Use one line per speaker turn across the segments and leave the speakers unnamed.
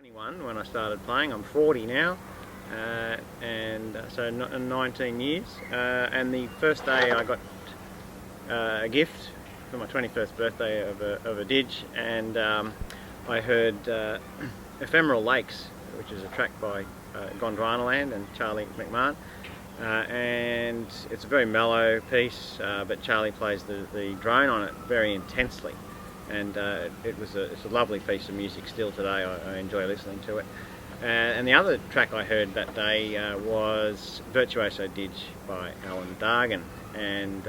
21 when I started playing. I'm 40 now, and so 19 years. And the first day I got a gift for my 21st birthday of a didge, and I heard Ephemeral Lakes, which is a track by Gondwanaland and Charlie McMahon. And it's a very mellow piece, but Charlie plays the drone on it very intensely, and it's a lovely piece of music still today. I enjoy listening to it. And the other track I heard that day was Virtuoso Didge by Alan Dargan, and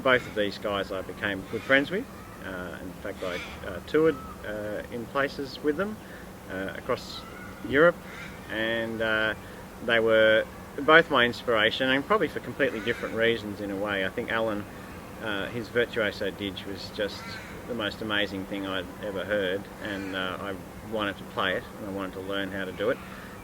both of these guys I became good friends with. In fact, I toured in places with them across Europe, and they were both my inspiration, and probably for completely different reasons in a way. I think Alan, his Virtuoso Didge was just the most amazing thing I'd ever heard, and I wanted to play it, and I wanted to learn how to do it.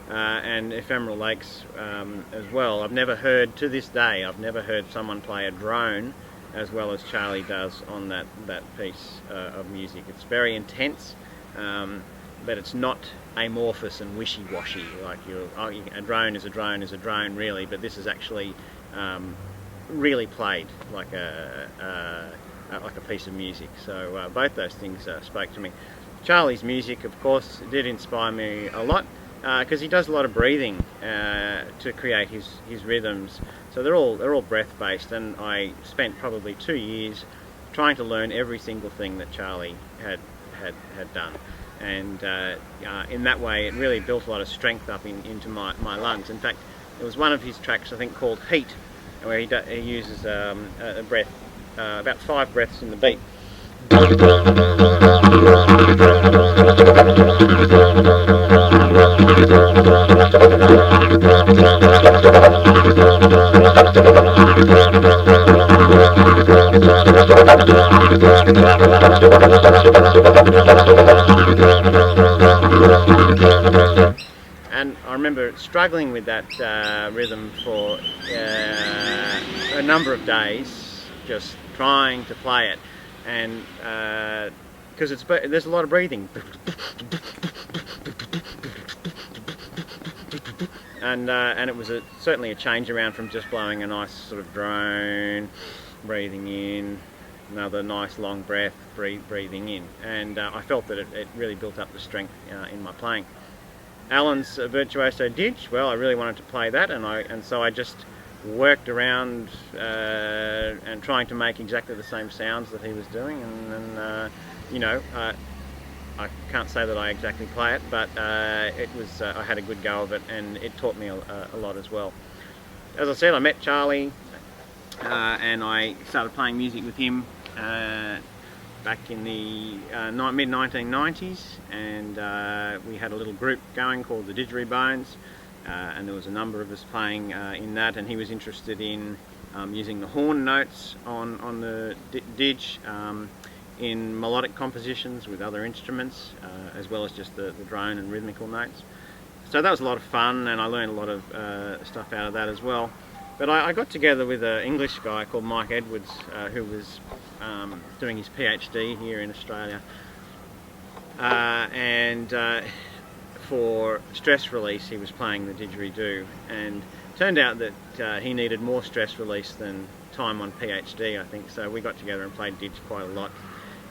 And Ephemeral Lakes as well. I've never heard, to this day, I've never heard someone play a drone as well as Charlie does on that piece of music. It's very intense, but it's not amorphous and wishy-washy like a drone is a drone is a drone really, but this is actually really played like a piece of music. So both those things spoke to me. Charlie's music, of course, did inspire me a lot because he does a lot of breathing to create his rhythms. So they're all breath-based, and I spent probably 2 years trying to learn every single thing that Charlie had done. And in that way it really built a lot of strength up into my lungs. In fact, it was one of his tracks, I think, called Heat, where he uses a breath, about 5 breaths in the beat. And I remember struggling with that rhythm for a number of days, just trying to play it, and because there's a lot of breathing, and it was certainly a change around from just blowing a nice sort of drone, breathing in, another nice long breath, breathing in, and I felt that it really built up the strength in my playing. Alan's Virtuoso Didge, well, I really wanted to play that, and so I just worked around and trying to make exactly the same sounds that he was doing, and you know, I can't say that I exactly play it, but it was I had a good go of it, and it taught me a lot as well. As I said, I met Charlie and I started playing music with him back in the mid-1990s, and we had a little group going called the Didgeridooists, and there was a number of us playing in that, and he was interested in using the horn notes on the didge in melodic compositions with other instruments, as well as just the drone and rhythmical notes. So that was a lot of fun, and I learned a lot of stuff out of that as well. But I got together with an English guy called Mike Edwards, who was doing his PhD here in Australia, and for stress release he was playing the didgeridoo, and it turned out that he needed more stress release than time on PhD, I think. So we got together and played didge quite a lot,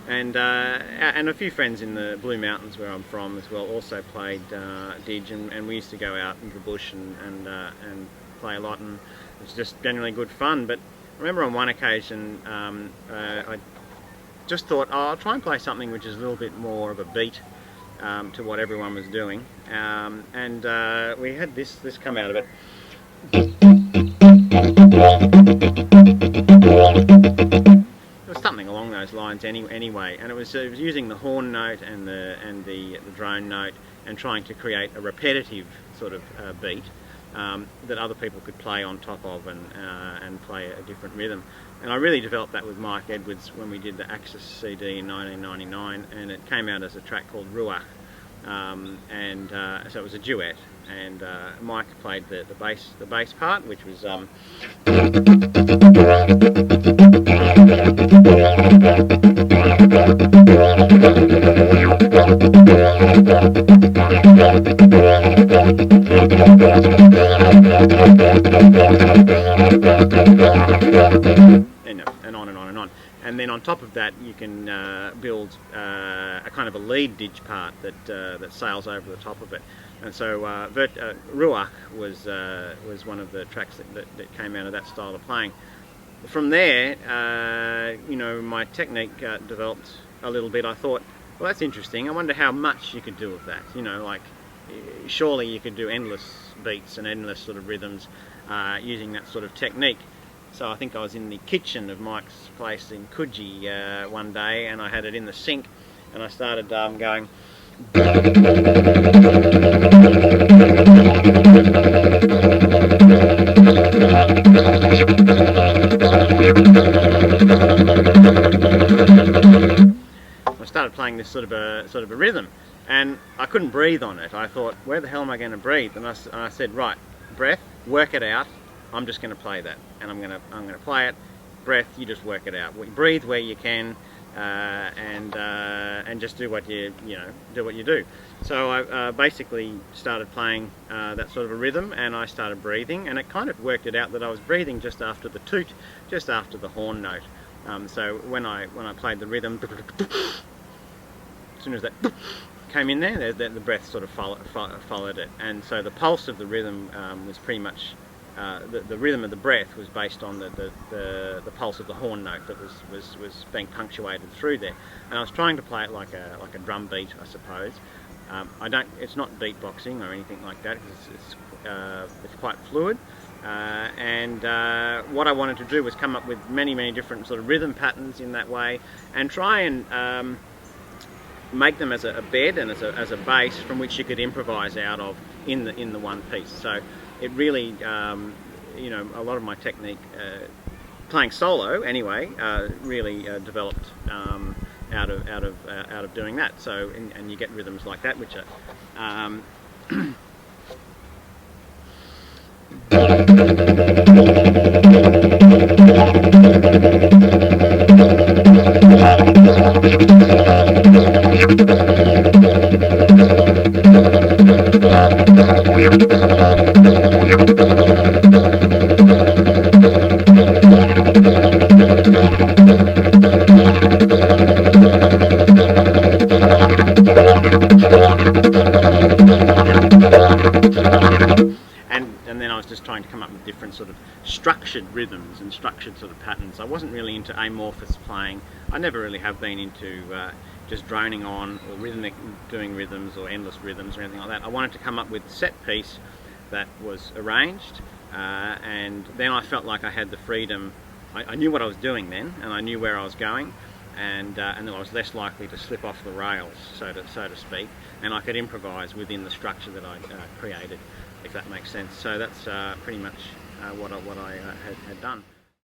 and a few friends in the Blue Mountains where I'm from as well also played didge, and we used to go out into the bush and play a lot, and it was just generally good fun. But I remember on one occasion I just thought, oh, I'll try and play something which is a little bit more of a beat to what everyone was doing, and we had this come out of it. It was something along those lines anyway, and it was using the horn note and the drone note, and trying to create a repetitive sort of beat that other people could play on top of, and play a different rhythm. And I really developed that with Mike Edwards when we did the Axis CD in 1999, and it came out as a track called Ruach, so it was a duet, and Mike played the bass part, which was And on and on and on. And then on top of that, you can build a kind of a lead didge part that sails over the top of it. And so Ruach was one of the tracks that came out of that style of playing. From there, you know, my technique developed a little bit. I thought, well, that's interesting. I wonder how much you could do with that. You know, like surely you could do endless beats and endless sort of rhythms using that sort of technique. So I think I was in the kitchen of Mike's place in Coogee one day, and I had it in the sink, and I started going. I started playing this sort of a rhythm, and I couldn't breathe on it. I thought, where the hell am I going to breathe? And I said, right, breath, work it out. I'm just going to play that, and I'm going to play it. Breath, you just work it out. Breathe where you can, and just do what you do. So I basically started playing that sort of a rhythm, and I started breathing, and it kind of worked it out that I was breathing just after the toot, just after the horn note. So when I played the rhythm, as soon as that came in there, the breath sort of followed it, and so the pulse of the rhythm was pretty much. The rhythm of the breath was based on the pulse of the horn note that was being punctuated through there, and I was trying to play it like a drum beat, I suppose. It's not beatboxing or anything like that, because it's quite fluid. And what I wanted to do was come up with many different sort of rhythm patterns in that way, and try and make them as a bed and as a base from which you could improvise out of in the one piece. So it really, you know, a lot of my technique, playing solo anyway, really developed out of doing that. So and you get rhythms like that, which are and then I was just trying to come up with different sort of structured rhythms and structured sort of patterns. I wasn't really into amorphous playing. I never really have been into just droning on or rhythmic doing rhythms or endless rhythms or anything like that. I wanted to come up with a set piece that was arranged, and then I felt like I had the freedom. I knew what I was doing then, and I knew where I was going, and then I was less likely to slip off the rails, so to speak, and I could improvise within the structure that I created, if that makes sense. So that's pretty much what I had done.